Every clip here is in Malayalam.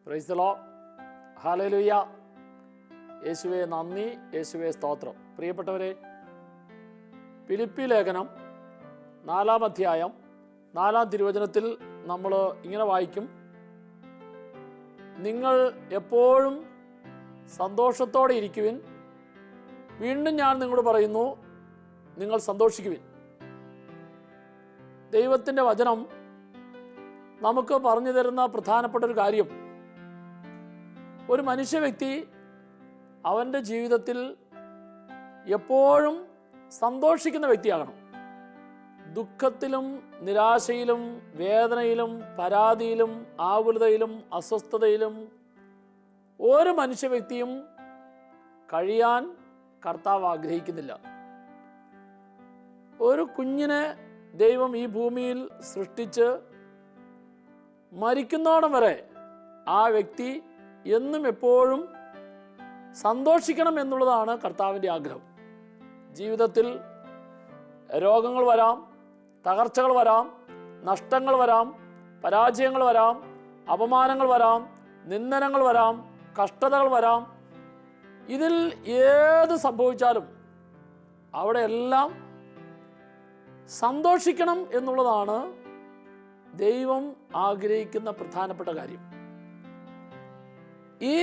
Price the Lord. ഹല്ലേലൂയ. യേശുവേ നന്ദി, യേശുവേ സ്തോത്രം. പ്രിയപ്പെട്ടവരെ, ഫിലിപ്പി ലേഖനം 4-ാം അധ്യായം 4-ാം തിരുവചനത്തിൽ നമ്മൾ ഇങ്ങനെ വായിക്കും: നിങ്ങൾ എപ്പോഴും സന്തോഷത്തോടെ ഇരിക്കുവിൻ. വീണ്ടും ഞാൻ നിങ്ങളോട് പറയുന്നു, നിങ്ങൾ സന്തോഷിക്കുവിൻ. ദൈവത്തിൻ്റെ വചനം നമുക്ക് പറഞ്ഞു തരുന്ന പ്രധാനപ്പെട്ട ഒരു കാര്യം, ഒരു മനുഷ്യ വ്യക്തി അവൻ്റെ ജീവിതത്തിൽ എപ്പോഴും സന്തോഷിക്കുന്ന വ്യക്തിയാകണം. ദുഃഖത്തിലും നിരാശയിലും വേദനയിലും പരാതിയിലും ആകുലതയിലും അസ്വസ്ഥതയിലും ഒരു മനുഷ്യ വ്യക്തിയും കഴിയാൻ കർത്താവ് ആഗ്രഹിക്കുന്നില്ല. ഒരു കുഞ്ഞിനെ ദൈവം ഈ ഭൂമിയിൽ സൃഷ്ടിച്ച് മരിക്കുന്നോടം വരെ ആ വ്യക്തി എന്നും എപ്പോഴും സന്തോഷിക്കണം എന്നുള്ളതാണ് കർത്താവിൻ്റെ ആഗ്രഹം. ജീവിതത്തിൽ രോഗങ്ങൾ വരാം, തകർച്ചകൾ വരാം, നഷ്ടങ്ങൾ വരാം, പരാജയങ്ങൾ വരാം, അപമാനങ്ങൾ വരാം, നിന്ദനങ്ങൾ വരാം, കഷ്ടതകൾ വരാം. ഇതിൽ ഏത് സംഭവിച്ചാലും അവിടെയെല്ലാം സന്തോഷിക്കണം എന്നുള്ളതാണ് ദൈവം ആഗ്രഹിക്കുന്ന പ്രധാനപ്പെട്ട കാര്യം. ഈ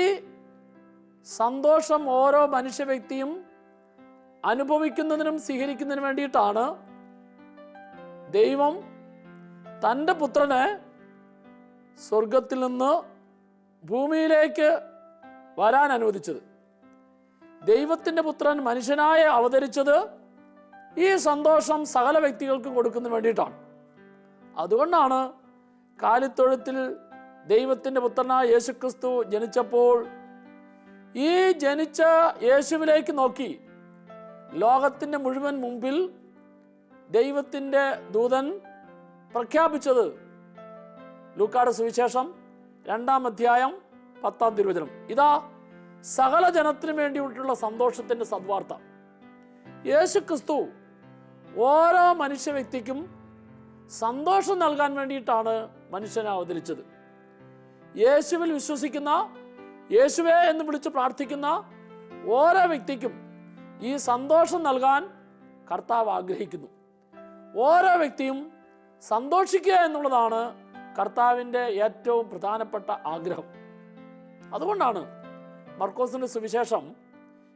സന്തോഷം ഓരോ മനുഷ്യ വ്യക്തിയും അനുഭവിക്കുന്നതിനും സ്വീകരിക്കുന്നതിനും വേണ്ടിയിട്ടാണ് ദൈവം തൻ്റെ പുത്രനെ സ്വർഗത്തിൽ നിന്ന് ഭൂമിയിലേക്ക് വരാൻ അനുവദിച്ചത്. ദൈവത്തിൻ്റെ പുത്രൻ മനുഷ്യനായി അവതരിച്ചത് ഈ സന്തോഷം സകല വ്യക്തികൾക്കും കൊടുക്കുന്നതിന് വേണ്ടിയിട്ടാണ്. അതുകൊണ്ടാണ് കാലിത്തൊഴുത്തിൽ ദൈവത്തിൻ്റെ പുത്രനായ യേശുക്രിസ്തു ജനിച്ചപ്പോൾ ഈ ജനിച്ച യേശുവിലേക്ക് നോക്കി ലോകത്തിൻ്റെ മുഴുവൻ മുമ്പിൽ ദൈവത്തിൻ്റെ ദൂതൻ പ്രഖ്യാപിച്ചത് ലൂക്കായുടെ സുവിശേഷം 2-ാം അധ്യായം 10-ാം തിരുവചനം. ഇതാ സകല ജനത്തിനു വേണ്ടിയിട്ടുള്ള സന്തോഷത്തിൻ്റെ സദ്വാർത്ത. യേശുക്രിസ്തു ഓരോ മനുഷ്യ വ്യക്തിക്കും സന്തോഷം നൽകാൻ വേണ്ടിയിട്ടാണ് മനുഷ്യനെ അവതരിച്ചത്. യേശുവിൽ വിശ്വസിക്കുന്ന, യേശുവേ എന്ന് വിളിച്ച് പ്രാർത്ഥിക്കുന്ന ഓരോ വ്യക്തിക്കും ഈ സന്തോഷം നൽകാൻ കർത്താവ് ആഗ്രഹിക്കുന്നു. ഓരോ വ്യക്തിയും സന്തോഷിക്കുക എന്നുള്ളതാണ് കർത്താവിൻ്റെ ഏറ്റവും പ്രധാനപ്പെട്ട ആഗ്രഹം. അതുകൊണ്ടാണ് മർക്കോസിൻ്റെ സുവിശേഷം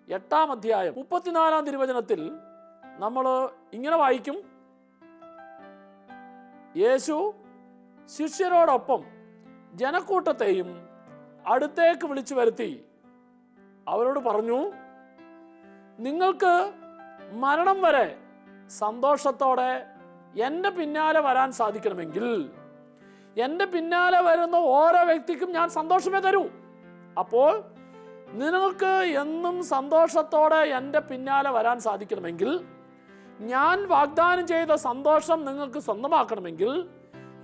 8-ാം അധ്യായം 34-ാം തിരുവചനത്തിൽ നമ്മൾ ഇങ്ങനെ വായിക്കും: യേശു ശിഷ്യരോടൊപ്പം ജനക്കൂട്ടത്തെയും അടുത്തേക്ക് വിളിച്ചു വരുത്തി അവരോട് പറഞ്ഞു, നിങ്ങൾക്ക് മരണം വരെ സന്തോഷത്തോടെ എൻ്റെ പിന്നാലെ വരാൻ സാധിക്കണമെങ്കിൽ എൻ്റെ പിന്നാലെ വരുന്ന ഓരോ വ്യക്തിക്കും ഞാൻ സന്തോഷമേ തരൂ. അപ്പോൾ നിങ്ങൾക്ക് എന്നും സന്തോഷത്തോടെ എൻ്റെ പിന്നാലെ വരാൻ സാധിക്കണമെങ്കിൽ, ഞാൻ വാഗ്ദാനം ചെയ്ത സന്തോഷം നിങ്ങൾക്ക് സ്വന്തമാക്കണമെങ്കിൽ,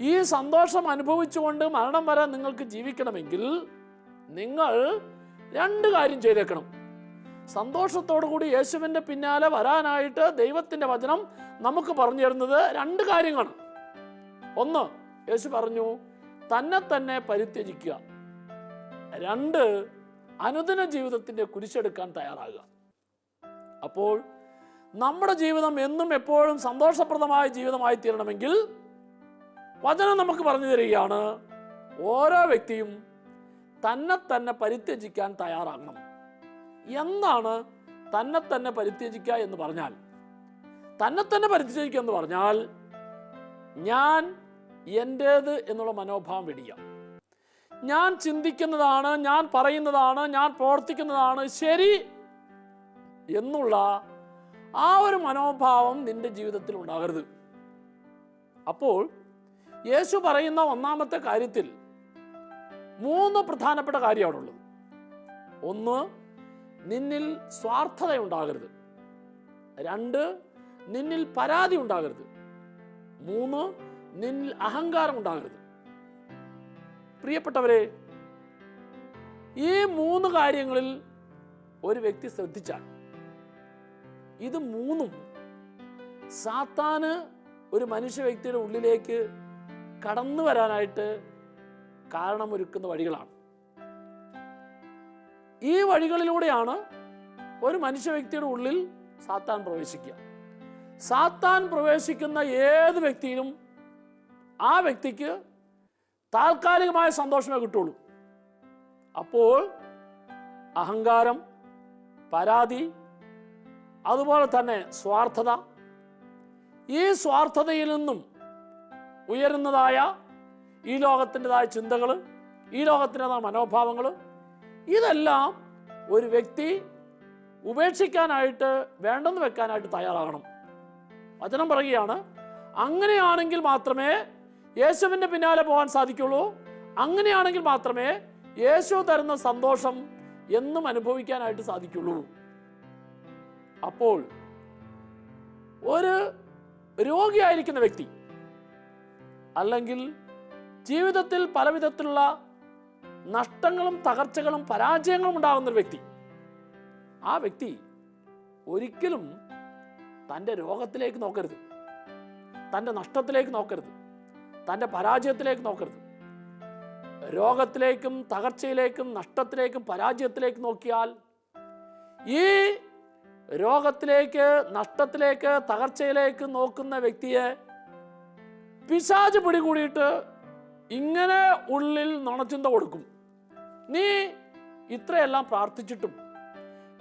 ഈ സന്തോഷം അനുഭവിച്ചുകൊണ്ട് മരണം വരെ നിങ്ങൾക്ക് ജീവിക്കണമെങ്കിൽ നിങ്ങൾ 2 കാര്യം ചെയ്തേക്കണം. സന്തോഷത്തോടു കൂടി യേശുവിൻ്റെ പിന്നാലെ വരാനായിട്ട് ദൈവത്തിൻ്റെ വചനം നമുക്ക് പറഞ്ഞു തരുന്നത് 2 കാര്യങ്ങളാണ്. ഒന്ന്, യേശു പറഞ്ഞു തന്നെ പരിത്യജിക്കുക. 2, അനുദിന ജീവിതത്തിൻ്റെ കുരിശെടുക്കാൻ തയ്യാറാകുക. അപ്പോൾ നമ്മുടെ ജീവിതം എന്നും എപ്പോഴും സന്തോഷപ്രദമായ ജീവിതമായി തീരണമെങ്കിൽ വചനം നമുക്ക് പറഞ്ഞു തരികയാണ്, ഓരോ വ്യക്തിയും തന്നെ പരിത്യജിക്കാൻ തയ്യാറാകണം. എന്താണ് തന്നെ പരിത്യജിക്കുക എന്ന് പറഞ്ഞാൽ? തന്നെ പരിത്യജിക്കുക എന്ന് പറഞ്ഞാൽ ഞാൻ എൻ്റേത് എന്നുള്ള മനോഭാവം വെടിയുക. ഞാൻ ചിന്തിക്കുന്നതാണ്, ഞാൻ പറയുന്നതാണ്, ഞാൻ പ്രവർത്തിക്കുന്നതാണ് ശരി എന്നുള്ള ആ ഒരു മനോഭാവം നിന്റെ ജീവിതത്തിൽ ഉണ്ടാകരുത്. അപ്പോൾ യേശു പറയുന്ന 1-ാമത്തെ കാര്യത്തിൽ 3 പ്രധാനപ്പെട്ട കാര്യമാണുള്ളത്. 1, നിന്നിൽ സ്വാർത്ഥത ഉണ്ടാകരുത്. 2, നിന്നിൽ പരാതി ഉണ്ടാകരുത്. 3, നിന്നിൽ അഹങ്കാരം ഉണ്ടാകരുത്. പ്രിയപ്പെട്ടവരെ, ഈ 3 കാര്യങ്ങളിൽ ഒരു വ്യക്തി ശ്രദ്ധിച്ചാൽ, ഇത് 3ഉം സാത്താന് ഒരു മനുഷ്യ വ്യക്തിയുടെ ഉള്ളിലേക്ക് കടന്നു വരാനായിട്ട് കാരണമൊരുക്കുന്ന വഴികളാണ്. ഈ വഴികളിലൂടെയാണ് ഒരു മനുഷ്യ വ്യക്തിയുടെ ഉള്ളിൽ സാത്താൻ പ്രവേശിക്കുക. സാത്താൻ പ്രവേശിക്കുന്ന ഏത് വ്യക്തിയിലും ആ വ്യക്തിക്ക് താൽക്കാലികമായ സന്തോഷമേ കിട്ടുള്ളൂ. അപ്പോൾ അഹങ്കാരം, പരാതി, അതുപോലെ തന്നെ സ്വാർത്ഥത, ഈ സ്വാർത്ഥതയിൽ നിന്നും ഉയരുന്നതായ ഈ ലോകത്തിൻ്റെതായ ചിന്തകൾ, ഈ ലോകത്തിൻ്റെതായ മനോഭാവങ്ങൾ, ഇതെല്ലാം ഒരു വ്യക്തി ഉപേക്ഷിക്കാനായിട്ട്, വേണ്ടെന്ന് വെക്കാനായിട്ട് തയ്യാറാകണം. വചനം പറയുകയാണ്, അങ്ങനെയാണെങ്കിൽ മാത്രമേ യേശുവിൻ്റെ പിന്നാലെ പോകാൻ സാധിക്കുള്ളൂ. അങ്ങനെയാണെങ്കിൽ മാത്രമേ യേശു തരുന്ന സന്തോഷം എന്നും അനുഭവിക്കാനായിട്ട് സാധിക്കുള്ളൂ. അപ്പോൾ ഒരു രോഗിയായിരിക്കുന്ന വ്യക്തി, അല്ലെങ്കിൽ ജീവിതത്തിൽ പലവിധത്തിലുള്ള നഷ്ടങ്ങളും തകർച്ചകളും പരാജയങ്ങളും ഉണ്ടാകുന്നൊരു വ്യക്തി, ആ വ്യക്തി ഒരിക്കലും തൻ്റെ രോഗത്തിലേക്ക് നോക്കരുത്, തൻ്റെ നഷ്ടത്തിലേക്ക് നോക്കരുത്, തൻ്റെ പരാജയത്തിലേക്ക് നോക്കരുത്. രോഗത്തിലേക്കും തകർച്ചയിലേക്കും നഷ്ടത്തിലേക്കും പരാജയത്തിലേക്ക് നോക്കിയാൽ ഈ രോഗത്തിലേക്ക്, നഷ്ടത്തിലേക്ക്, തകർച്ചയിലേക്ക് നോക്കുന്ന വ്യക്തിയെ പിശാച് പിടികൂടിയിട്ട് ഇങ്ങനെ ഉള്ളിൽ നുണച്ചിന്ത കൊടുക്കും. നീ ഇത്രയെല്ലാം പ്രാർത്ഥിച്ചിട്ടും,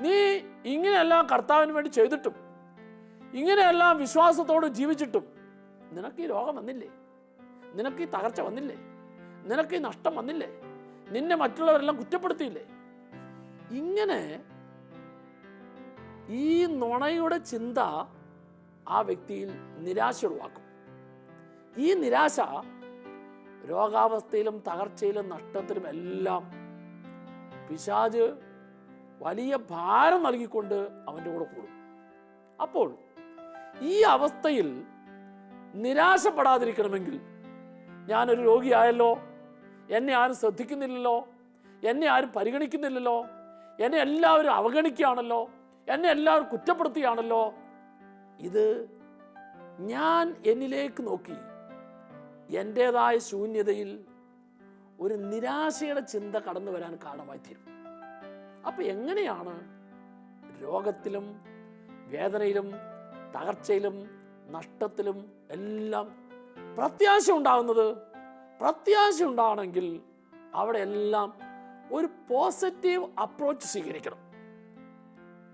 നീ ഇങ്ങനെയെല്ലാം കർത്താവിന് വേണ്ടി ചെയ്തിട്ടും, ഇങ്ങനെയെല്ലാം വിശ്വാസത്തോട് ജീവിച്ചിട്ടും നിനക്ക് ഈ രോഗം വന്നില്ലേ? നിനക്ക് ഈ തകർച്ച വന്നില്ലേ? നിനക്ക് ഈ നഷ്ടം വന്നില്ലേ? നിന്നെ മറ്റുള്ളവരെല്ലാം കുറ്റപ്പെടുത്തിയില്ലേ? ഇങ്ങനെ ഈ നുണയുടെ ചിന്ത ആ വ്യക്തിയിൽ നിരാശ ഉളവാക്കും. ഈ നിരാശ രോഗാവസ്ഥയിലും തകർച്ചയിലും നഷ്ടത്തിലും എല്ലാം പിശാച് വലിയ ഭാരം നൽകിക്കൊണ്ട് അവൻ്റെ കൂടെ കൂടും. അപ്പോൾ ഈ അവസ്ഥയിൽ നിരാശപ്പെടാതിരിക്കണമെങ്കിൽ, ഞാനൊരു രോഗിയായല്ലോ, എന്നെ ആരും ശ്രദ്ധിക്കുന്നില്ലല്ലോ, എന്നെ ആരും പരിഗണിക്കുന്നില്ലല്ലോ, എന്നെ എല്ലാവരും അവഗണിക്കുകയാണല്ലോ, എന്നെ എല്ലാവരും കുറ്റപ്പെടുത്തുകയാണല്ലോ, ഇത് ഞാൻ എന്നിലേക്ക് നോക്കി എൻ്റേതായ ശൂന്യതയിൽ ഒരു നിരാശയുടെ ചിന്ത കടന്നു വരാൻ കാരണമായി തീരും. അപ്പം എങ്ങനെയാണ് രോഗത്തിലും വേദനയിലും തകർച്ചയിലും നഷ്ടത്തിലും എല്ലാം പ്രത്യാശ ഉണ്ടാകുന്നത്? പ്രത്യാശ ഉണ്ടാകണമെങ്കിൽ അവിടെ എല്ലാം ഒരു പോസിറ്റീവ് അപ്രോച്ച് സ്വീകരിക്കണം,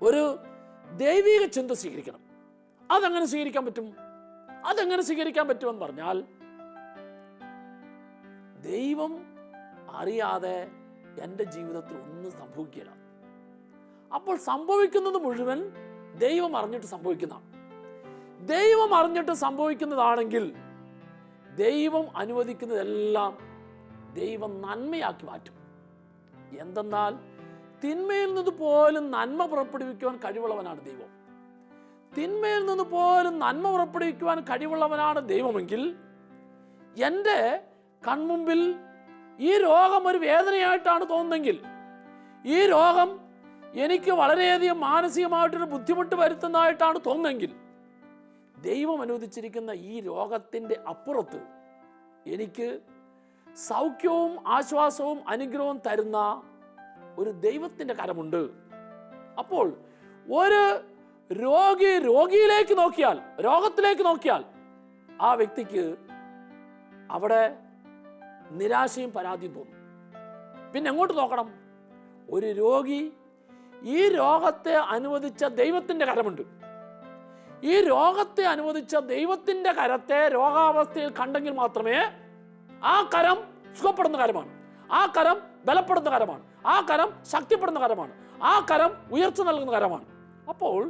ഒരു ദൈവിക ചിന്ത സ്വീകരിക്കണം. അതെങ്ങനെ സ്വീകരിക്കാൻ പറ്റും? അതെങ്ങനെ സ്വീകരിക്കാൻ പറ്റുമെന്ന് പറഞ്ഞാൽ, ദൈവം അറിയാതെ എൻ്റെ ജീവിതത്തിൽ ഒന്നും സംഭവിക്കില്ല. അപ്പോൾ സംഭവിക്കുന്നത് മുഴുവൻ ദൈവം അറിഞ്ഞിട്ട് സംഭവിക്കുന്നതാണ്. ദൈവം അറിഞ്ഞിട്ട് സംഭവിക്കുന്നതാണെങ്കിൽ ദൈവം അനുവദിക്കുന്നതെല്ലാം ദൈവം നന്മയാക്കി മാറ്റും. എന്തെന്നാൽ തിന്മയിൽ നിന്ന് പോലും നന്മ പുറപ്പെടുവിക്കുവാൻ കഴിവുള്ളവനാണ് ദൈവം. തിന്മയിൽ നിന്ന് പോലും നന്മ പുറപ്പെടുവിക്കുവാൻ കഴിവുള്ളവനാണ് ദൈവമെങ്കിൽ, എൻ്റെ കൺമുമ്പിൽ ഈ രോഗം ഒരു വേദനയായിട്ടാണ് തോന്നുന്നെങ്കിൽ, ഈ രോഗം എനിക്ക് വളരെയധികം മാനസികമായിട്ടൊരു ബുദ്ധിമുട്ട് വരുത്തുന്നതായിട്ടാണ് തോന്നുന്നെങ്കിൽ, ദൈവം അനുവദിച്ചിരിക്കുന്ന ഈ രോഗത്തിൻ്റെ അപ്പുറത്ത് എനിക്ക് സൗഖ്യവും ആശ്വാസവും അനുഗ്രഹവും തരുന്ന ഒരു ദൈവത്തിൻ്റെ കരമുണ്ട്. അപ്പോൾ ഒരു രോഗിയിലേക്ക് നോക്കിയാൽ, രോഗത്തിലേക്ക് നോക്കിയാൽ ആ വ്യക്തിക്ക് അവിടെ നിരാശയും പരാതിയും തോന്നും. പിന്നെ എങ്ങോട്ട് നോക്കണം? ഒരു രോഗി, ഈ രോഗത്തെ അനുവദിച്ച ദൈവത്തിൻ്റെ കരമുണ്ട്. ഈ രോഗത്തെ അനുവദിച്ച ദൈവത്തിൻ്റെ കരത്തെ രോഗാവസ്ഥയിൽ കണ്ടെങ്കിൽ മാത്രമേ ആ കരം സുഖപ്പെടുന്ന കരമാണ്, ആ കരം ബലപ്പെടുന്ന കരമാണ്, ആ കരം ശക്തിപ്പെടുന്ന കരമാണ്, ആ കരം ഉയർച്ച നൽകുന്ന കരമാണ്. അപ്പോൾ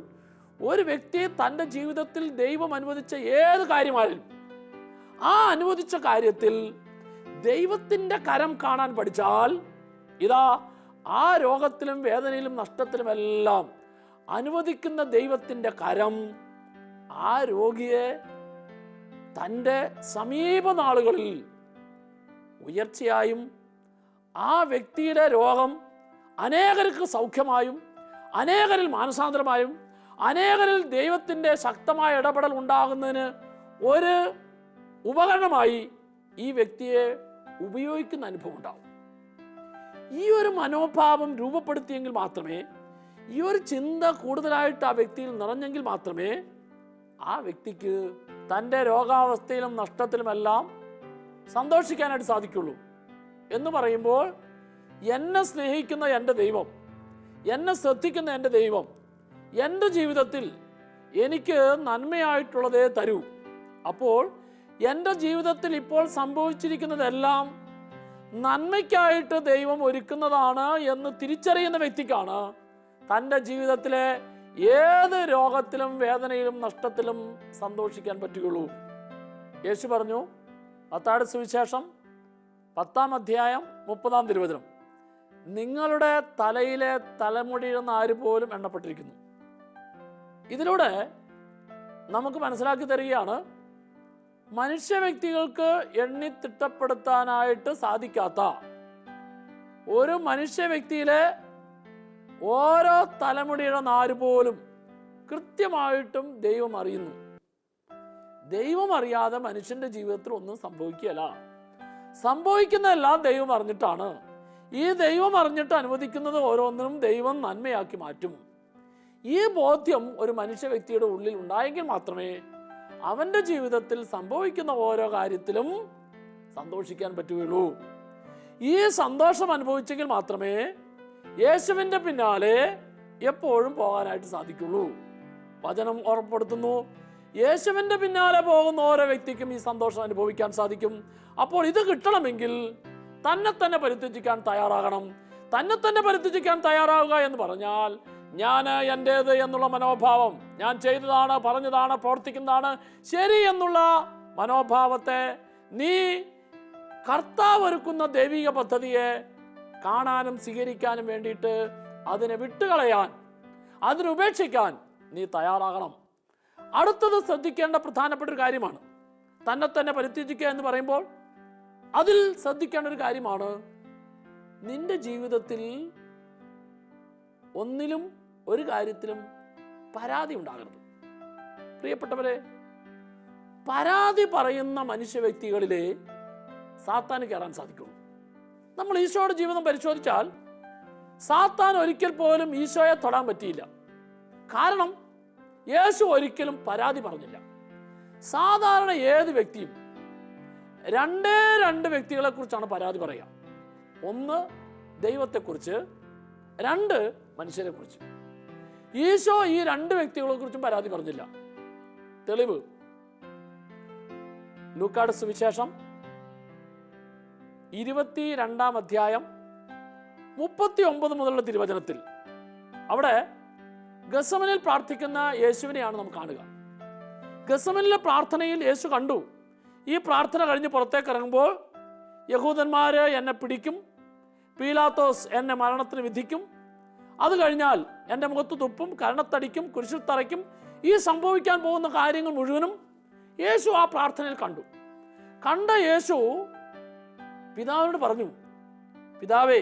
ഒരു വ്യക്തി തൻ്റെ ജീവിതത്തിൽ ദൈവം അനുവദിച്ച ഏത് കാര്യമായാലും ആ അനുവദിച്ച കാര്യത്തിൽ ദൈവത്തിൻ്റെ കരം കാണാൻ പഠിച്ചാൽ, ഇതാ ആ രോഗത്തിലും വേദനയിലും നഷ്ടത്തിലുമെല്ലാം അനുവദിക്കുന്ന ദൈവത്തിൻ്റെ കരം ആ രോഗിയെ തൻ്റെ സമീപനാളുകളിൽ ഉയർച്ചയായും, ആ വ്യക്തിയുടെ രോഗം അനേകർക്ക് സൗഖ്യമായും, അനേകരിൽ മാനസാന്തരമായും, അനേകരിൽ ദൈവത്തിൻ്റെ ശക്തമായ ഇടപെടൽ ഉണ്ടാകുന്നതിന് ഒരു ഉപകരണമായി ഈ വ്യക്തിയെ ഉപയോഗിക്കുന്ന അനുഭവം ഉണ്ടാവും. ഈ ഒരു മനോഭാവം രൂപപ്പെടുത്തിയെങ്കിൽ മാത്രമേ, ഈ ഒരു ചിന്ത കൂടുതലായിട്ട് ആ വ്യക്തിയിൽ നിറഞ്ഞെങ്കിൽ മാത്രമേ ആ വ്യക്തിക്ക് തൻ്റെ രോഗാവസ്ഥയിലും നഷ്ടത്തിലുമെല്ലാം സന്തോഷിക്കാനായിട്ട് സാധിക്കുള്ളൂ. എന്ന് പറയുമ്പോൾ, എന്നെ സ്നേഹിക്കുന്ന എൻ്റെ ദൈവം, എന്നെ ശ്രദ്ധിക്കുന്ന എൻ്റെ ദൈവം എൻ്റെ ജീവിതത്തിൽ എനിക്ക് നന്മയായിട്ടുള്ളതേ തരൂ. അപ്പോൾ എൻ്റെ ജീവിതത്തിൽ ഇപ്പോൾ സംഭവിച്ചിരിക്കുന്നതെല്ലാം നന്മയ്ക്കായിട്ട് ദൈവം ഒരുക്കുന്നതാണ് എന്ന് തിരിച്ചറിയുന്ന വ്യക്തിക്കാണ് തൻ്റെ ജീവിതത്തിലെ ഏത് രോഗത്തിലും വേദനയിലും നഷ്ടത്തിലും സന്തോഷിക്കാൻ പറ്റുകയുള്ളൂ. യേശു പറഞ്ഞു, മത്തായിയുടെ സുവിശേഷം 10-ാം അധ്യായം 30-ാം തിരുവചനം, നിങ്ങളുടെ തലയിലെ തലമുടിയെന്ന ആര് പോലും എണ്ണപ്പെട്ടിരിക്കുന്നു. ഇതിലൂടെ നമുക്ക് മനസ്സിലാക്കി തരികയാണ്, മനുഷ്യ വ്യക്തികൾക്ക് എണ്ണി തിട്ടപ്പെടുത്താനായിട്ട് സാധിക്കാത്ത ഒരു മനുഷ്യ വ്യക്തിയിലെ ഓരോ തലമുടിയുടെ നാര് പോലും കൃത്യമായിട്ടും ദൈവം അറിയുന്നു. ദൈവം അറിയാതെ മനുഷ്യന്റെ ജീവിതത്തിൽ ഒന്നും സംഭവിക്കുകയല്ല. സംഭവിക്കുന്നതെല്ലാം ദൈവം അറിഞ്ഞിട്ടാണ്. ഈ ദൈവം അറിഞ്ഞിട്ട് അനുവദിക്കുന്നത് ഓരോന്നിനും ദൈവം നന്മയാക്കി മാറ്റും. ഈ ബോധ്യം ഒരു മനുഷ്യ വ്യക്തിയുടെ ഉള്ളിൽ ഉണ്ടായെങ്കിൽ മാത്രമേ അവന്റെ ജീവിതത്തിൽ സംഭവിക്കുന്ന ഓരോ കാര്യത്തിലും സന്തോഷിക്കാൻ പറ്റുകയുള്ളൂ. ഈ സന്തോഷം അനുഭവിച്ചെങ്കിൽ മാത്രമേ യേശുവിന്റെ പിന്നാലെ എപ്പോഴും പോകാനായിട്ട് സാധിക്കുള്ളൂ. വചനം ഓർമ്മപ്പെടുത്തുന്നു, യേശുവിന്റെ പിന്നാലെ പോകുന്ന ഓരോ വ്യക്തിക്കും ഈ സന്തോഷം അനുഭവിക്കാൻ സാധിക്കും. അപ്പോൾ ഇത് കിട്ടണമെങ്കിൽ തന്നെ പരിത്യജിക്കാൻ തയ്യാറാകണം. തന്നെ പരിത്യജിക്കാൻ തയ്യാറാവുക എന്ന് പറഞ്ഞാൽ, ഞാൻ എൻ്റേത് എന്നുള്ള മനോഭാവം, ഞാൻ ചെയ്തതാണ്, പറഞ്ഞതാണ്, പ്രവർത്തിക്കുന്നതാണ് ശരി എന്നുള്ള മനോഭാവത്തെ നീ കർത്താവ് ഒരുക്കുന്ന ദൈവിക പദ്ധതിയെ കാണാനും സ്വീകരിക്കാനും വേണ്ടിയിട്ട് അതിനെ വിട്ടുകളയാൻ, അതിനുപേക്ഷിക്കാൻ നീ തയ്യാറാകണം. അടുത്തത് ശ്രദ്ധിക്കേണ്ട പ്രധാനപ്പെട്ട ഒരു കാര്യമാണ് തന്നെ പരിത്യജിക്കുക എന്ന് പറയുമ്പോൾ. അതിൽ ശ്രദ്ധിക്കേണ്ട ഒരു കാര്യമാണ്, നിന്റെ ജീവിതത്തിൽ ഒന്നിലും ഒരു കാര്യത്തിലും പരാതി ഉണ്ടാകരുത്. പ്രിയപ്പെട്ടവരെ, പരാതി പറയുന്ന മനുഷ്യ വ്യക്തികളിലെ സാത്താന് കയറാൻ സാധിക്കുള്ളൂ. നമ്മൾ ഈശോയുടെ ജീവിതം പരിശോധിച്ചാൽ സാത്താൻ ഒരിക്കൽ പോലും ഈശോയെ തൊടാൻ പറ്റിയില്ല. കാരണം യേശു ഒരിക്കലും പരാതി പറഞ്ഞില്ല. സാധാരണ ഏത് വ്യക്തിയും രണ്ട് വ്യക്തികളെ കുറിച്ചാണ് പരാതി പറയുക. ഒന്ന് ദൈവത്തെക്കുറിച്ച്, രണ്ട് മനുഷ്യരെ കുറിച്ച്. ഈശോ ഈ രണ്ട് വ്യക്തികളെ കുറിച്ചും പരാതി പറഞ്ഞില്ല. തെളിവ് ലൂക്കായുടെ സുവിശേഷം 22-ാം അധ്യായം 39 മുതലുള്ള തിരുവചനത്തിൽ, അവിടെ ഗസമനിൽ പ്രാർത്ഥിക്കുന്ന യേശുവിനെയാണ് നാം കാണുക. ഗസമനിലെ പ്രാർത്ഥനയിൽ യേശു കണ്ടു, ഈ പ്രാർത്ഥന കഴിഞ്ഞ് പുറത്തേക്ക് ഇറങ്ങുമ്പോൾ യഹൂദന്മാര് എന്നെ പിടിക്കും, പീലാത്തോസ് എന്നെ മരണത്തിന് വിധിക്കും, അത് കഴിഞ്ഞാൽ എൻ്റെ മുഖത്ത് തുപ്പും, കരണത്തടിക്കും, കുരിശിൽ തറയ്ക്കും. ഈ സംഭവിക്കാൻ പോകുന്ന കാര്യങ്ങൾ മുഴുവനും യേശു ആ പ്രാർത്ഥനയിൽ കണ്ടു. കണ്ട യേശു പിതാവിനോട് പറഞ്ഞു, പിതാവേ,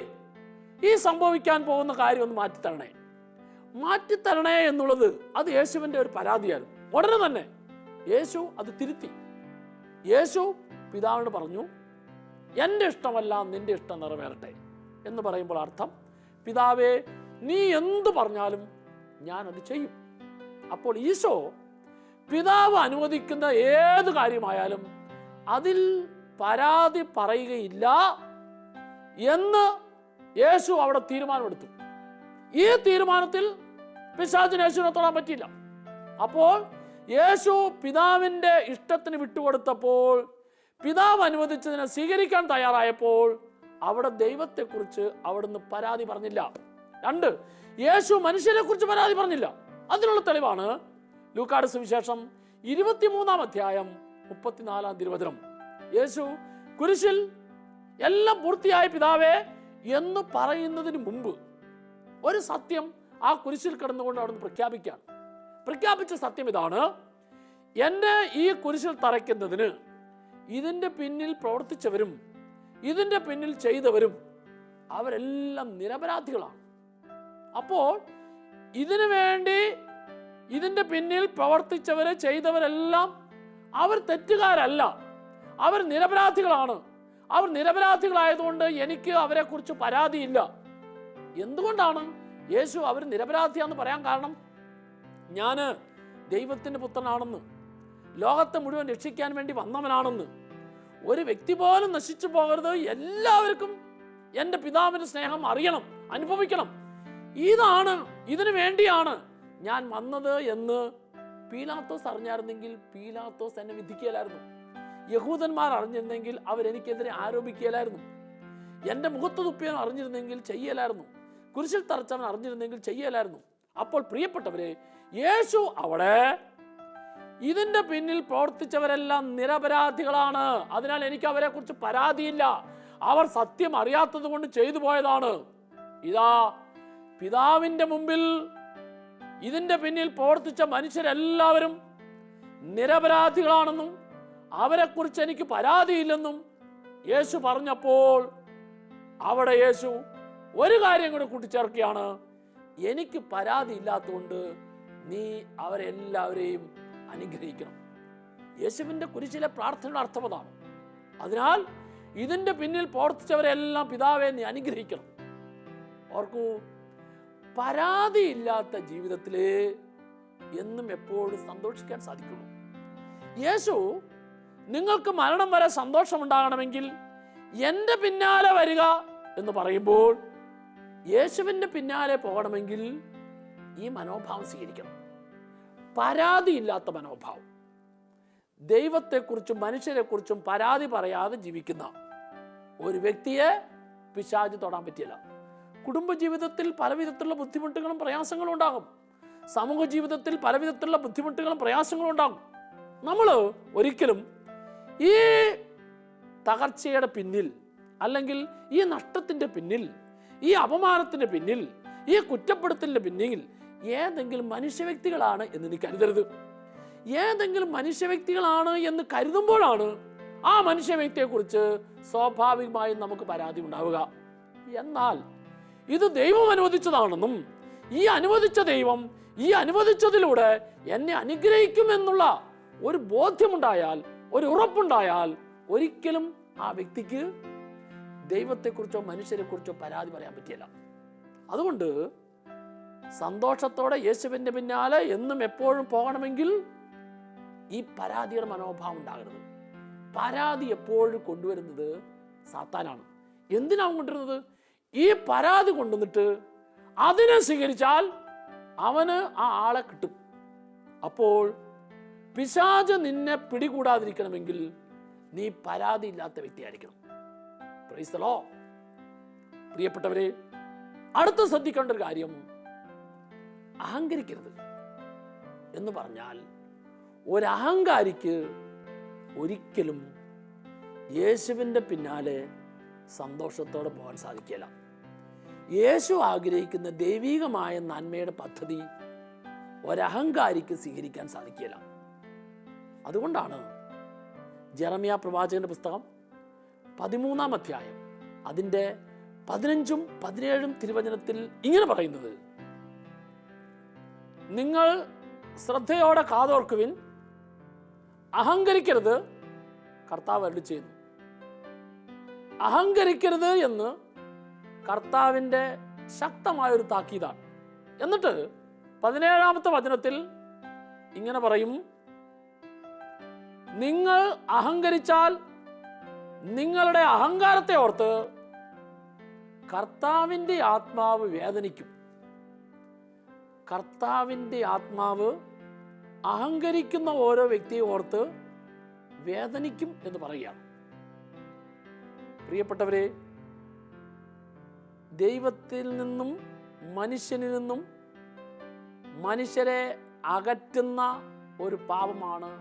ഈ സംഭവിക്കാൻ പോകുന്ന കാര്യം ഒന്ന് മാറ്റിത്തരണേ എന്നുള്ളത് അത് യേശുവിൻ്റെ ഒരു പരാതിയായിരുന്നു. ഉടനെ തന്നെ യേശു അത് തിരുത്തി. യേശു പിതാവിനോട് പറഞ്ഞു, എൻ്റെ ഇഷ്ടമല്ല നിന്റെ ഇഷ്ടം നിറവേറട്ടെ എന്ന് പറയുമ്പോൾ അർത്ഥം, പിതാവേ, നീ എന്തു പറഞ്ഞാലും ഞാനത് ചെയ്യും. അപ്പോൾ ഈശോ പിതാവ് അനുവദിക്കുന്ന ഏത് കാര്യമായാലും അതിൽ പരാതി പറയുകയില്ല എന്ന് യേശു അവിടെ തീരുമാനമെടുത്തു. ഈ തീരുമാനത്തിൽ പിശാചിന് യേശുവിനെ തൊടാൻ പറ്റിയില്ല. അപ്പോൾ യേശു പിതാവിൻ്റെ ഇഷ്ടത്തിന് വിട്ടുകൊടുത്തപ്പോൾ, പിതാവ് അനുവദിച്ചതിനെ സ്വീകരിക്കാൻ തയ്യാറായപ്പോൾ അവിടെ ദൈവത്തെക്കുറിച്ച് അവിടുന്ന് പരാതി പറഞ്ഞില്ല. രണ്ട്, യേശു മനുഷ്യരെ കുറിച്ച് പരാതി പറഞ്ഞില്ല. അതിനുള്ള തെളിവാണ് ലൂക്കായുടെ സുവിശേഷം 23-ാം അധ്യായം 34-ാം തിരുവചനം. യേശു കുരിശിൽ എല്ലാം പൂർത്തിയായ പിതാവേ എന്ന് പറയുന്നതിന് മുമ്പ് ഒരു സത്യം ആ കുരിശിൽ കിടന്നുകൊണ്ട് അവിടുന്ന് പ്രഖ്യാപിച്ച സത്യം ഇതാണ്, എന്നെ ഈ കുരിശിൽ തറയ്ക്കുന്നതിന് ഇതിൻ്റെ പിന്നിൽ പ്രവർത്തിച്ചവരും ഇതിൻ്റെ പിന്നിൽ ചെയ്തവരും അവരെല്ലാം നിരപരാധികളാണ്. അപ്പോൾ ഇതിനു വേണ്ടി ഇതിൻ്റെ പിന്നിൽ പ്രവർത്തിച്ചവരെ ചെയ്തവരെല്ലാം അവർ തെറ്റുകാരല്ല, അവർ നിരപരാധികളാണ്. അവർ നിരപരാധികളായതുകൊണ്ട് എനിക്ക് അവരെക്കുറിച്ച് പരാതിയില്ല. എന്തുകൊണ്ടാണ് യേശു അവർ നിരപരാധിയാണെന്ന് പറയാൻ കാരണം? ഞാൻ ദൈവത്തിൻ്റെ പുത്രനാണെന്ന്, ലോകത്തെ മുഴുവൻ രക്ഷിക്കാൻ വേണ്ടി വന്നവനാണെന്ന്, ഒരു വ്യക്തി പോലും നശിച്ചു പോകരുത്, എല്ലാവർക്കും എൻ്റെ പിതാവിൻ്റെ സ്നേഹം അറിയണം, അനുഭവിക്കണം, ഇതിനു വേണ്ടിയാണ് ഞാൻ വന്നത് എന്ന് പീലാത്തോസ് അറിഞ്ഞായിരുന്നെങ്കിൽ പീലാത്തോസ് എന്നെ വിധിക്കുകയില്ലായിരുന്നു. യഹൂദന്മാർ അറിഞ്ഞിരുന്നെങ്കിൽ അവരെനിക്കെതിരെ ആരോപിക്കുകയില്ലായിരുന്നു. എൻ്റെ മുഖത്ത് തുപ്പിയവൻ അറിഞ്ഞിരുന്നെങ്കിൽ ചെയ്യലായിരുന്നു. കുരിശിൽ തറച്ചവൻ അറിഞ്ഞിരുന്നെങ്കിൽ ചെയ്യലായിരുന്നു. അപ്പോൾ പ്രിയപ്പെട്ടവരെ, യേശു അവിടെ ഇതിൻ്റെ പിന്നിൽ പ്രവർത്തിച്ചവരെല്ലാം നിരപരാധികളാണ്. അതിനാൽ എനിക്ക് അവരെ കുറിച്ച് പരാതിയില്ല. അവർ സത്യം അറിയാത്തത് കൊണ്ട് ചെയ്തു പോയതാണ്. ഇതാ പിതാവിൻ്റെ മുമ്പിൽ ഇതിൻ്റെ പിന്നിൽ പ്രവർത്തിച്ച മനുഷ്യരെല്ലാവരും നിരപരാധികളാണെന്നും അവരെക്കുറിച്ച് എനിക്ക് പരാതിയില്ലെന്നും യേശു പറഞ്ഞപ്പോൾ അവിടെ യേശു ഒരു കാര്യം കൂടെ കൂട്ടിച്ചേർക്കുകയാണ്: എനിക്ക് പരാതി ഇല്ലാത്തതുകൊണ്ട് നീ അവരെല്ലാവരെയും അനുഗ്രഹിക്കണം. യേശുവിൻ്റെ കുരിശിലെ പ്രാർത്ഥനയുടെ അർത്ഥം അതാണ്. അതിനാൽ ഇതിൻ്റെ പിന്നിൽ പ്രവർത്തിച്ചവരെല്ലാം പിതാവെ നീ അനുഗ്രഹിക്കണം. ഓർക്കൂ, പരാതിയില്ലാത്ത ജീവിതത്തിൽ എന്നും എപ്പോഴും സന്തോഷിക്കാൻ സാധിക്കുള്ളൂ. യേശു നിങ്ങൾക്ക് മരണം വരെ സന്തോഷമുണ്ടാകണമെങ്കിൽ എൻ്റെ പിന്നാലെ വരിക എന്ന് പറയുമ്പോൾ യേശുവിൻ്റെ പിന്നാലെ പോകണമെങ്കിൽ ഈ മനോഭാവം സ്വീകരിക്കണം. പരാതിയില്ലാത്ത മനോഭാവം. ദൈവത്തെക്കുറിച്ചും മനുഷ്യരെക്കുറിച്ചും പരാതി പറയാതെ ജീവിക്കുന്ന ഒരു വ്യക്തിയെ പിശാച് തൊടാൻ പറ്റില്ല. കുടുംബജീവിതത്തിൽ പലവിധത്തിലുള്ള ബുദ്ധിമുട്ടുകളും പ്രയാസങ്ങളും ഉണ്ടാകും. സമൂഹ ജീവിതത്തിൽ പലവിധത്തിലുള്ള ബുദ്ധിമുട്ടുകളും പ്രയാസങ്ങളും ഉണ്ടാകും. നമ്മൾ ഒരിക്കലും ഈ തകർച്ചയുടെ പിന്നിൽ, അല്ലെങ്കിൽ ഈ നഷ്ടത്തിൻ്റെ പിന്നിൽ, ഈ അപമാനത്തിൻ്റെ പിന്നിൽ, ഈ കുറ്റപ്പെടുത്തലിൻ്റെ പിന്നിൽ ഏതെങ്കിലും മനുഷ്യവ്യക്തികളാണ് എന്ന് നീ കരുതരുത്. ഏതെങ്കിലും മനുഷ്യവ്യക്തികളാണ് എന്ന് കരുതുമ്പോഴാണ് ആ മനുഷ്യവ്യക്തിയെക്കുറിച്ച് സ്വാഭാവികമായും നമുക്ക് പരാതി ഉണ്ടാവുക. എന്നാൽ ഇത് ദൈവം അനുവദിച്ചതാണെന്നും ഈ അനുവദിച്ച ദൈവം ഈ അനുവദിച്ചതിലൂടെ എന്നെ അനുഗ്രഹിക്കുമെന്നുള്ള ഒരു ബോധ്യമുണ്ടായാൽ, ഒരു ഉറപ്പുണ്ടായാൽ ഒരിക്കലും ആ വ്യക്തിക്ക് ദൈവത്തെക്കുറിച്ചോ മനുഷ്യരെക്കുറിച്ചോ പരാതി പറയാൻ പറ്റില്ല. അതുകൊണ്ട് സന്തോഷത്തോടെ യേശുവിൻ്റെ പിന്നാലെ എന്നും എപ്പോഴും പോകണമെങ്കിൽ ഈ പരാതിയുടെ മനോഭാവം ഉണ്ടാകരുത്. പരാതി എപ്പോഴും കൊണ്ടുവരുന്നത് സാത്താനാണ്. എന്തിനാണ് കൊണ്ടുവരുന്നത്? ഈ പരാതി കൊണ്ടുവന്നിട്ട് അതിനെ സ്വീകരിച്ചാൽ അവന് ആ ആളെ കിട്ടും. അപ്പോൾ പിശാച് നിന്നെ പിടികൂടാതിരിക്കണമെങ്കിൽ നീ പരാതിയില്ലാത്ത വ്യക്തിയായിരിക്കണം. Praise the Lord. പ്രിയപ്പെട്ടവരെ, അടുത്ത് ശ്രദ്ധിക്കേണ്ട ഒരു കാര്യം, അഹങ്കരിക്കരുത് എന്ന് പറഞ്ഞാൽ ഒരഹങ്കാരിക്ക് ഒരിക്കലും യേശുവിൻ്റെ പിന്നാലെ സന്തോഷത്തോടെ പോകാൻ സാധിക്കില്ല. യേശു ആഗ്രഹിക്കുന്ന ദൈവികമായ നന്മയുടെ പദ്ധതി ഒരഹങ്കാരിക്ക് സ്വീകരിക്കാൻ സാധിക്കില്ല. അതുകൊണ്ടാണ് ജെറമ്യാ പ്രവാചകന്റെ പുസ്തകം 13-ാം അധ്യായം അതിൻ്റെ 15-ഉം 17-ഉം തിരുവചനത്തിൽ ഇങ്ങനെ പറയുന്നത്: നിങ്ങൾ ശ്രദ്ധയോടെ കാതോർക്കുവിൻ, അഹങ്കരിക്കരുത്, കർത്താവ് അരുളി ചെയ്യുന്നു. അഹങ്കരിക്കരുത് എന്ന് കർത്താവിൻ്റെ ശക്തമായൊരു താക്കീതാണ്. എന്നിട്ട് 17-ാമത്തെ വചനത്തിൽ ഇങ്ങനെ പറയും: നിങ്ങൾ അഹങ്കരിച്ചാൽ നിങ്ങളുടെ അഹങ്കാരത്തെ ഓർത്ത് കർത്താവിൻ്റെ ആത്മാവ് വേദനിക്കും. കർത്താവിൻ്റെ ആത്മാവ് അഹങ്കരിക്കുന്ന ഓരോ വ്യക്തിയെ ഓർത്ത് വേദനിക്കും എന്ന് പറയുകയാണ്. പ്രിയപ്പെട്ടവരെ, ദൈവത്തിൽ നിന്നും മനുഷ്യനിൽ നിന്നും മനുഷ്യരെ അകറ്റുന്ന ഒരു പാപമാണ്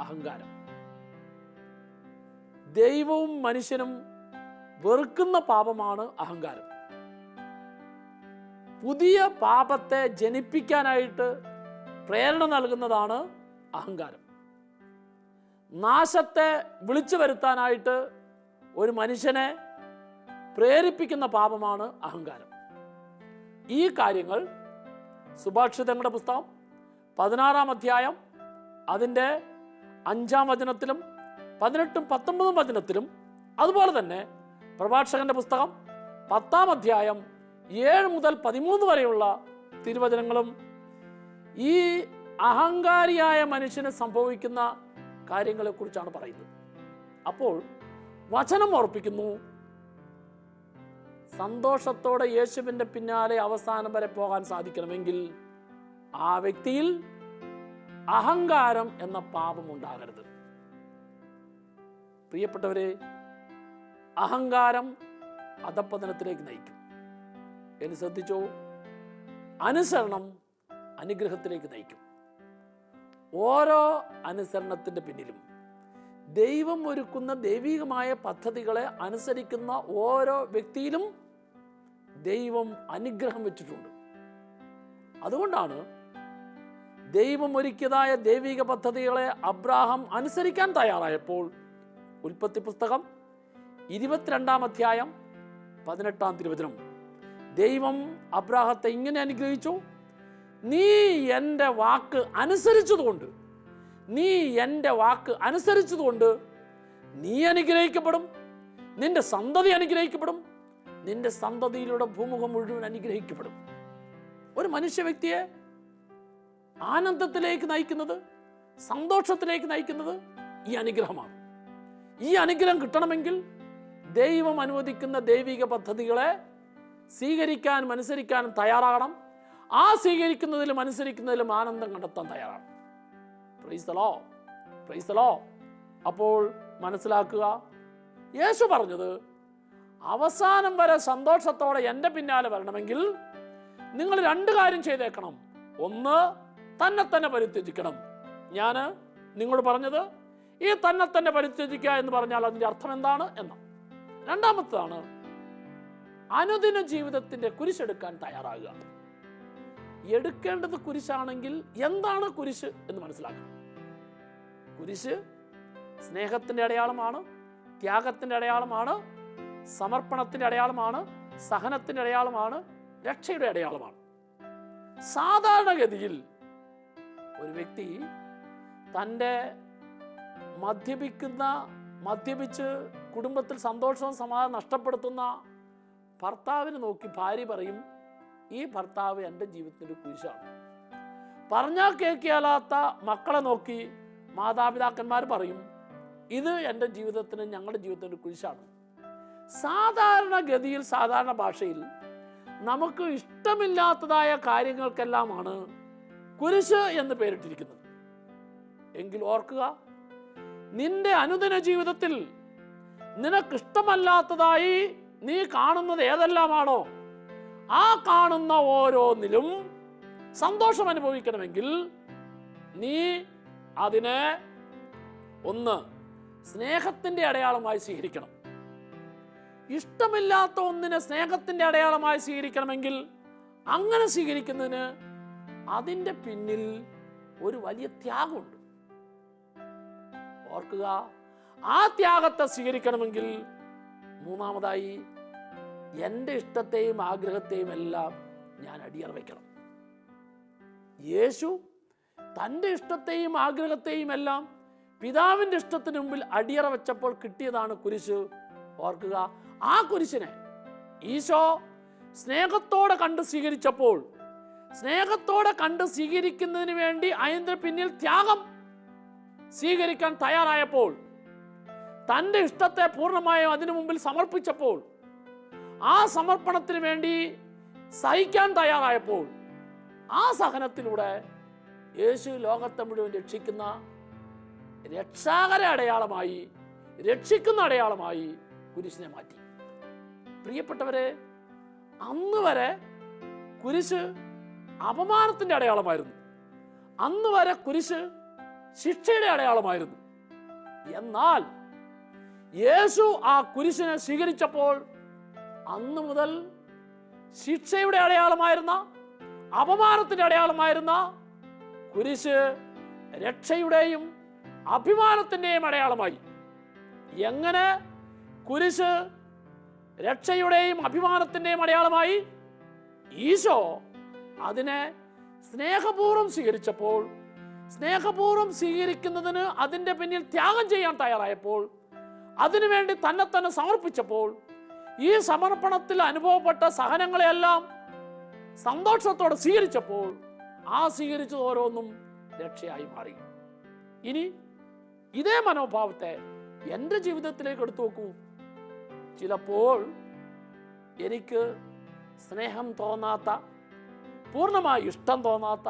അഹങ്കാരം. ദൈവവും മനുഷ്യനും വെറുക്കുന്ന പാപമാണ് അഹങ്കാരം. പുതിയ പാപത്തെ ജനിപ്പിക്കാനായിട്ട് പ്രേരണ നൽകുന്നതാണ് അഹങ്കാരം. നാശത്തെ വിളിച്ചു വരുത്താനായിട്ട് ഒരു മനുഷ്യനെ പ്രേരിപ്പിക്കുന്ന പാപമാണ് അഹങ്കാരം. ഈ കാര്യങ്ങൾ സുഭാഷിതങ്ങളുടെ പുസ്തകം 16-ാം അധ്യായം അതിൻ്റെ 5-ാം വചനത്തിലും 18-ഉം 19-ഉം വചനത്തിലും അതുപോലെ തന്നെ പ്രഭാഷകന്റെ പുസ്തകം 10-ാം അധ്യായം 7 മുതൽ 13 വരെയുള്ള തിരുവചനങ്ങളും ഈ അഹങ്കാരിയായ മനുഷ്യന് സംഭവിക്കുന്ന കാര്യങ്ങളെക്കുറിച്ചാണ് പറയുന്നത്. അപ്പോൾ വചനം ഓർപ്പിക്കുന്നു, സന്തോഷത്തോടെ യേശുവിൻ്റെ പിന്നാലെ അവസാനം വരെ പോകാൻ സാധിക്കണമെങ്കിൽ ആ വ്യക്തിയിൽ അഹങ്കാരം എന്ന പാപം ഉണ്ടാകരുത്. പ്രിയപ്പെട്ടവരെ, അഹങ്കാരം അധപ്പതനത്തിലേക്ക് നയിക്കും. എന്ന് ശ്രദ്ധിച്ചോ, അനുസരണം അനുഗ്രഹത്തിലേക്ക് നയിക്കും. ഓരോ അനുസരണത്തിൻ്റെ പിന്നിലും ദൈവം ഒരുക്കുന്ന ദൈവികമായ പദ്ധതികളെ അനുസരിക്കുന്ന ഓരോ വ്യക്തിയിലും ദൈവം അനുഗ്രഹം വെച്ചിട്ടുണ്ട്. അതുകൊണ്ടാണ് ദൈവം ഒരുക്കിയതായ ദൈവിക പദ്ധതികളെ അബ്രാഹാം അനുസരിക്കാൻ തയ്യാറായപ്പോൾ ഉൽപ്പത്തി പുസ്തകം 22-ാം അധ്യായം 18-ാം തിരുവചനം ദൈവം അബ്രാഹത്തെ ഇങ്ങനെ അനുഗ്രഹിച്ചു, നീ എൻ്റെ വാക്ക് അനുസരിച്ചതുകൊണ്ട് നീ അനുഗ്രഹിക്കപ്പെടും, നിന്റെ സന്തതി അനുഗ്രഹിക്കപ്പെടും, നിന്റെ സന്തതിയിലൂടെ ഭൂമുഖം മുഴുവൻ അനുഗ്രഹിക്കപ്പെടും. ഒരു മനുഷ്യ വ്യക്തിയെ ആനന്ദത്തിലേക്ക് നയിക്കുന്നത്, സന്തോഷത്തിലേക്ക് നയിക്കുന്നത് ഈ അനുഗ്രഹമാണ്. ഈ അനുഗ്രഹം കിട്ടണമെങ്കിൽ ദൈവം അനുവദിക്കുന്ന ദൈവിക പദ്ധതികളെ സ്വീകരിക്കാനും അനുസരിക്കാനും തയ്യാറാകണം. ആ സ്വീകരിക്കുന്നതിലും അനുസരിക്കുന്നതിലും ആനന്ദം കണ്ടെത്താൻ തയ്യാറാണ്. Price the Lord, price the Lord. അപ്പോൾ മനസ്സിലാക്കുക, യേശു പറഞ്ഞത് അവസാനം വരെ സന്തോഷത്തോടെ എൻ്റെ പിന്നാലെ വരണമെങ്കിൽ നിങ്ങൾ 2 കാര്യം ചെയ്തേക്കണം. ഒന്ന്, തന്നെ പരിത്യജിക്കണം. ഞാൻ നിങ്ങളോട് പറഞ്ഞത് ഈ തന്നെ പരിത്യജിക്കുക എന്ന് പറഞ്ഞാൽ അതിൻ്റെ അർത്ഥം എന്താണ് എന്ന്. രണ്ടാമത്തേതാണ് അനുദിന ജീവിതത്തിൻ്റെ കുരിശെടുക്കാൻ തയ്യാറാകുക. എടുക്കേണ്ടത് കുരിശാണെങ്കിൽ എന്താണ് കുരിശ് എന്ന് മനസ്സിലാക്കണം. കുരിശ് സ്നേഹത്തിൻ്റെ അടയാളമാണ്, ത്യാഗത്തിൻ്റെ അടയാളമാണ്, സമർപ്പണത്തിൻ്റെ അടയാളമാണ്, സഹനത്തിൻ്റെ അടയാളമാണ്, രക്ഷയുടെ അടയാളമാണ്. സാധാരണഗതിയിൽ ഒരു വ്യക്തി തൻ്റെ മദ്യപിച്ച് കുടുംബത്തിൽ സന്തോഷവും സമാധാനം നഷ്ടപ്പെടുത്തുന്ന ഭർത്താവിനെ നോക്കി ഭാര്യ പറയും, ഈ ഭർത്താവ് എൻ്റെ ജീവിതത്തിൻ്റെ കുരിശാണ്. പറഞ്ഞാൽ കേൾക്കാത്ത മക്കളെ നോക്കി മാതാപിതാക്കന്മാർ പറയും, ഇത് എൻ്റെ ജീവിതത്തിന്, ഞങ്ങളുടെ ജീവിതത്തിൻ്റെ കുരിശാണ്. സാധാരണഗതിയിൽ, സാധാരണ ഭാഷയിൽ നമുക്ക് ഇഷ്ടമില്ലാത്തതായ കാര്യങ്ങൾക്കെല്ലാമാണ് കുരിശ് എന്ന് പേരിട്ടിരിക്കുന്നത്. എങ്കിൽ ഓർക്കുക, നിന്റെ അനുദിന ജീവിതത്തിൽ നിനക്കിഷ്ടമല്ലാത്തതായി നീ കാണുന്നത് ഏതെല്ലാമാണോ ആ കാണുന്ന ഓരോന്നിലും സന്തോഷം അനുഭവിക്കണമെങ്കിൽ നീ അതിനെ ഒന്ന് സ്നേഹത്തിൻ്റെ അടയാളമായി സ്വീകരിക്കണം. ഇഷ്ടമില്ലാത്ത ഒന്നിനെ സ്നേഹത്തിൻ്റെ അടയാളമായി സ്വീകരിക്കണമെങ്കിൽ അങ്ങനെ സ്വീകരിക്കുന്നതിന് അതിൻ്റെ പിന്നിൽ ഒരു വലിയ ത്യാഗമുണ്ട്. ഓർക്കുക, ആ ത്യാഗത്തെ സ്വീകരിക്കണമെങ്കിൽ മൂന്നാമതായി എൻ്റെ ഇഷ്ടത്തെയും ആഗ്രഹത്തെയും എല്ലാം ഞാൻ അടിയറ വയ്ക്കണം. യേശു തൻ്റെ ഇഷ്ടത്തെയും ആഗ്രഹത്തെയും എല്ലാം പിതാവിൻ്റെ ഇഷ്ടത്തിന് മുമ്പിൽ അടിയറ വെച്ചപ്പോൾ കിട്ടിയതാണ് കുരിശ്. ഓർക്കുക, ആ കുരിശിനെ ഈശോ സ്നേഹത്തോടെ കണ്ട് സ്വീകരിച്ചപ്പോൾ, സ്നേഹത്തോടെ കണ്ട് സ്വീകരിക്കുന്നതിന് വേണ്ടി അതിൻ്റെ പിന്നിൽ ത്യാഗം സ്വീകരിക്കാൻ തയ്യാറായപ്പോൾ, തൻ്റെ ഇഷ്ടത്തെ പൂർണ്ണമായും അതിനു മുമ്പിൽ സമർപ്പിച്ചപ്പോൾ, ആ സമർപ്പണത്തിന് വേണ്ടി സഹിക്കാൻ തയ്യാറായപ്പോൾ, ആ സഹനത്തിലൂടെ യേശു ലോകത്തെ മുഴുവൻ രക്ഷിക്കുന്ന രക്ഷാകര അടയാളമായി, രക്ഷിക്കുന്ന അടയാളമായി കുരിശിനെ മാറ്റി. പ്രിയപ്പെട്ടവരെ, അന്ന് വരെ കുരിശ് അപമാനത്തിൻ്റെ അടയാളമായിരുന്നു. അന്ന് വരെ കുരിശ് ശിക്ഷയുടെ അടയാളമായിരുന്നു. എന്നാൽ യേശു ആ കുരിശിനെ സ്വീകരിച്ചപ്പോൾ അന്ന് മുതൽ ശിക്ഷയുടെ അടയാളമായിരുന്ന, അപമാനത്തിൻ്റെ അടയാളമായിരുന്ന കുരിശ് രക്ഷയുടെയും അഭിമാനത്തിൻ്റെയും അടയാളമായി. എങ്ങനെ കുരിശ് രക്ഷയുടെയും അഭിമാനത്തിൻ്റെയും അടയാളമായി? ഈശോ അതിനെ സ്നേഹപൂർവ്വം സ്വീകരിച്ചപ്പോൾ, സ്നേഹപൂർവ്വം സ്വീകരിക്കുന്നതിന് അതിൻ്റെ പിന്നിൽ ത്യാഗം ചെയ്യാൻ തയ്യാറായപ്പോൾ, അതിനുവേണ്ടി തന്നെ സമർപ്പിച്ചപ്പോൾ ഈ സമർപ്പണത്തിൽ അനുഭവപ്പെട്ട സഹനങ്ങളെയെല്ലാം സന്തോഷത്തോടെ സ്വീകരിച്ചപ്പോൾ ആ സ്വീകരിച്ചത് ഓരോന്നും രക്ഷയായി മാറി. ഇനി ഇതേ മനോഭാവത്തെ എൻ്റെ ജീവിതത്തിലേക്ക് എടുത്തു നോക്കൂ. ചിലപ്പോൾ എനിക്ക് സ്നേഹം തോന്നാത്ത, പൂർണ്ണമായി ഇഷ്ടം തോന്നാത്ത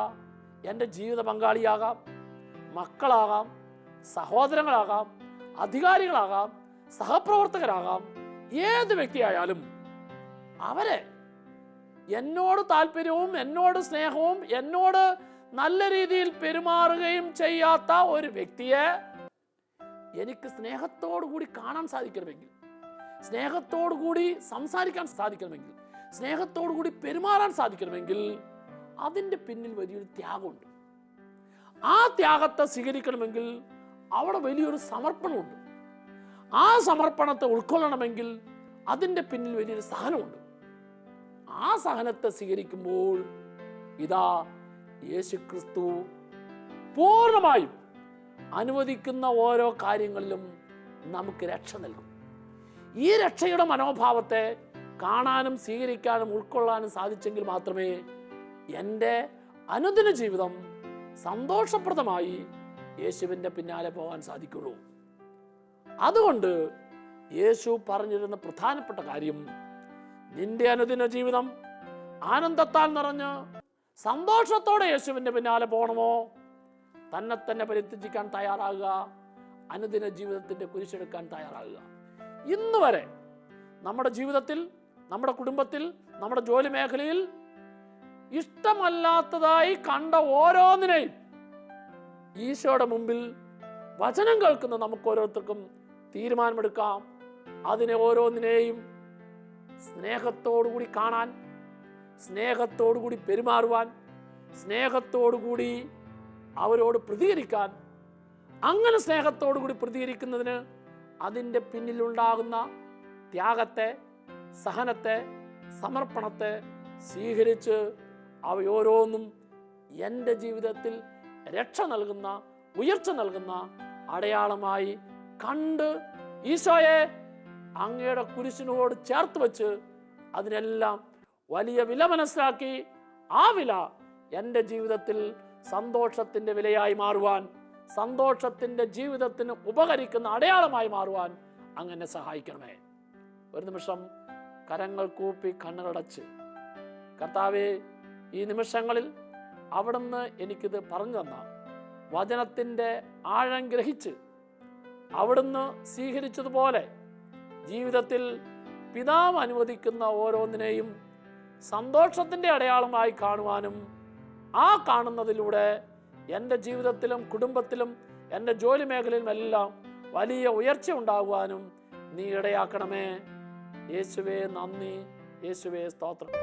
എൻ്റെ ജീവിത പങ്കാളിയാകാം, മക്കളാകാം, സഹോദരങ്ങളാകാം, അധികാരികളാകാം, സഹപ്രവർത്തകരാകാം, ഏത് വ്യക്തിയായാലും അവരെ എന്നോട് താല്പര്യവും എന്നോട് സ്നേഹവും എന്നോട് നല്ല രീതിയിൽ പെരുമാറുകയും ചെയ്യാത്ത ഒരു വ്യക്തിയെ എനിക്ക് സ്നേഹത്തോടു കൂടി കാണാൻ സാധിക്കണമെങ്കിൽ, സ്നേഹത്തോടു കൂടി സംസാരിക്കാൻ സാധിക്കണമെങ്കിൽ, സ്നേഹത്തോടു കൂടി പെരുമാറാൻ സാധിക്കണമെങ്കിൽ അതിൻ്റെ പിന്നിൽ വലിയൊരു ത്യാഗമുണ്ട്. ആ ത്യാഗത്തെ സ്വീകരിക്കണമെങ്കിൽ അവിടെ വലിയൊരു സമർപ്പണമുണ്ട്. ആ സമർപ്പണത്തെ ഉൾക്കൊള്ളണമെങ്കിൽ അതിൻ്റെ പിന്നിൽ വലിയൊരു സഹനമുണ്ട്. ആ സഹനത്തെ സ്വീകരിക്കുമ്പോൾ ഇതാ യേശുക്രിസ്തു പൂർണ്ണമായും അനുവദിക്കുന്ന ഓരോ കാര്യങ്ങളിലും നമുക്ക് രക്ഷ നൽകും. ഈ രക്ഷയുടെ മനോഭാവത്തെ കാണാനും സ്വീകരിക്കാനും ഉൾക്കൊള്ളാനും സാധിച്ചെങ്കിൽ മാത്രമേ എൻ്റെ അനുദിന ജീവിതം സന്തോഷപ്രദമായി യേശുവിൻ്റെ പിന്നാലെ പോകാൻ സാധിക്കുള്ളൂ. അതുകൊണ്ട് യേശു പറഞ്ഞിരുന്ന പ്രധാനപ്പെട്ട കാര്യം, നിന്റെ അനുദിന ജീവിതം ആനന്ദത്താൽ നിറഞ്ഞ് സന്തോഷത്തോടെ യേശുവിൻ്റെ പിന്നാലെ പോകണമോ, തന്നെ പരിത്യജിക്കാൻ തയ്യാറാകുക, അനുദിന ജീവിതത്തിൻ്റെ കുരിശെടുക്കാൻ തയ്യാറാകുക. ഇന്ന് വരെ നമ്മുടെ ജീവിതത്തിൽ, നമ്മുടെ കുടുംബത്തിൽ, നമ്മുടെ ജോലി മേഖലയിൽ ഇഷ്ടമല്ലാത്തതായി കണ്ട ഓരോന്നിനെയും ഈശോയുടെ മുമ്പിൽ വചനം കേൾക്കുന്ന നമുക്ക് ഓരോരുത്തർക്കും തീരുമാനമെടുക്കാം. അതിനെ ഓരോന്നിനെയും സ്നേഹത്തോടുകൂടി കാണാൻ, സ്നേഹത്തോടുകൂടി പെരുമാറുവാൻ, സ്നേഹത്തോടുകൂടി അവരോട് പ്രതികരിക്കാൻ. അങ്ങനെ സ്നേഹത്തോടുകൂടി പ്രതികരിക്കുന്നതിന് അതിൻ്റെ പിന്നിലുണ്ടാകുന്ന ത്യാഗത്തെ, സഹനത്തെ, സമർപ്പണത്തെ സ്വീകരിച്ച് അവയോരോന്നും എൻ്റെ ജീവിതത്തിൽ രക്ഷ നൽകുന്ന, ഉയർച്ച നൽകുന്ന അടയാളമായി കണ്ട് ഈശോയെ അങ്ങയുടെ കുരിശിനോട് ചേർത്ത് വെച്ച് അതിനെല്ലാം വലിയ വില മനസ്സിലാക്കി ആ വില എൻ്റെ ജീവിതത്തിൽ സന്തോഷത്തിൻ്റെ വിലയായി മാറുവാൻ, സന്തോഷത്തിൻ്റെ ജീവിതത്തിന് ഉപകരിക്കുന്ന അടയാളമായി മാറുവാൻ അങ്ങനെ സഹായിക്കണമേ. ഒരു നിമിഷം കരങ്ങൾ കൂപ്പി കണ്ണുകളടച്ച്, കർത്താവേ, ഈ നിമിഷങ്ങളിൽ അവിടുന്ന് എനിക്കിത് പറഞ്ഞു തന്ന വചനത്തിൻ്റെ ആഴം ഗ്രഹിച്ച് അവിടുന്ന് സ്വീകരിച്ചതുപോലെ ജീവിതത്തിൽ പിതാവ് അനുവദിക്കുന്ന ഓരോന്നിനെയും സന്തോഷത്തിൻ്റെ അടയാളമായി കാണുവാനും, ആ കാണുന്നതിലൂടെ എൻ്റെ ജീവിതത്തിലും കുടുംബത്തിലും എൻ്റെ ജോലി മേഖലയിലുമെല്ലാം വലിയ ഉയർച്ച ഉണ്ടാകുവാനും നീ ഇടയാക്കണമേ. യേശുവേ നന്ദി, യേശുവേ സ്തോത്രം.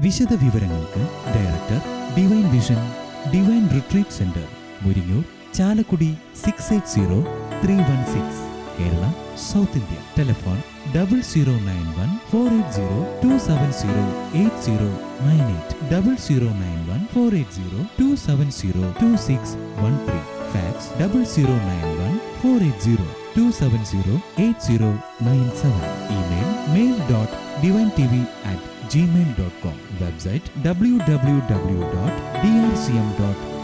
വിശദ വിവരങ്ങൾക്ക് director, divine vision, divine retreat centre, Muringoor, Chalakudy 680316, Kerala, south India. Telephone 0091 480 270 8098, 0091 480 270 2613. Fax 0091 480 270 8097. Email mail.divintv@gmail.com. Website www.drcm.org.